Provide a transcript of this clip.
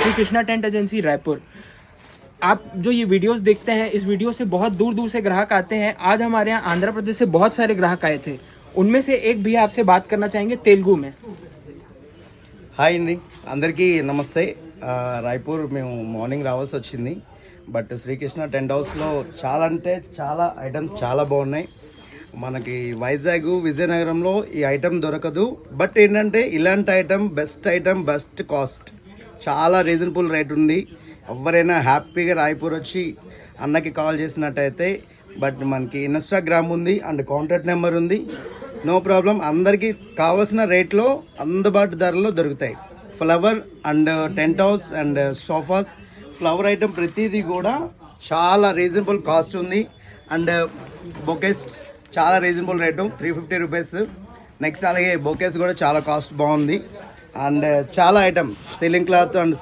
Shri Krishna tent agency Raipur. आप जो ये वीडियोस देखते हैं, इस वीडियो से बहुत दूर दूर से ग्राहक आते हैं। आज हमारे यहाँ आंध्र प्रदेश से बहुत सारे ग्राहक आए थे, उनमें से एक भैया आपसे बात करना चाहेंगे तेलुगु में। హాయ్ అండి, అందరికీ నమస్తే. రాయ్పూర్ మేము మార్నింగ్ రావాల్సి వచ్చింది. బట్ శ్రీకృష్ణ టెంట్ హౌస్లో చాలా అంటే చాలా ఐటమ్స్ చాలా బాగున్నాయి. మనకి వైజాగ్ విజయనగరంలో ఈ ఐటమ్ దొరకదు. బట్ ఏంటంటే ఇలాంటి ఐటమ్ బెస్ట్ కాస్ట్, చాలా రీజనబుల్ రేట్ ఉంది. ఎవరైనా హ్యాపీగా రాయ్పూర్ వచ్చి అన్నకి కాల్ చేసినట్టయితే, బట్ మనకి ఇన్స్టాగ్రామ్ ఉంది అండ్ కాంటాక్ట్ నెంబర్ ఉంది. నో ప్రాబ్లం, అందరికీ కావాల్సిన రేట్లో అందుబాటు ధరలో దొరుకుతాయి. Flower and tent house and sofas, flower item ప్రతిదీ కూడా చాలా రీజనబుల్ కాస్ట్ ఉంది. అండ్ బొకేస్ చాలా రీజనబుల్ రేటు, 350 రూపీస్. నెక్స్ట్ అలాగే బొకేస్ కూడా చాలా కాస్ట్ బాగుంది. అండ్ చాలా ఐటమ్, సీలింగ్ క్లాత్ అండ్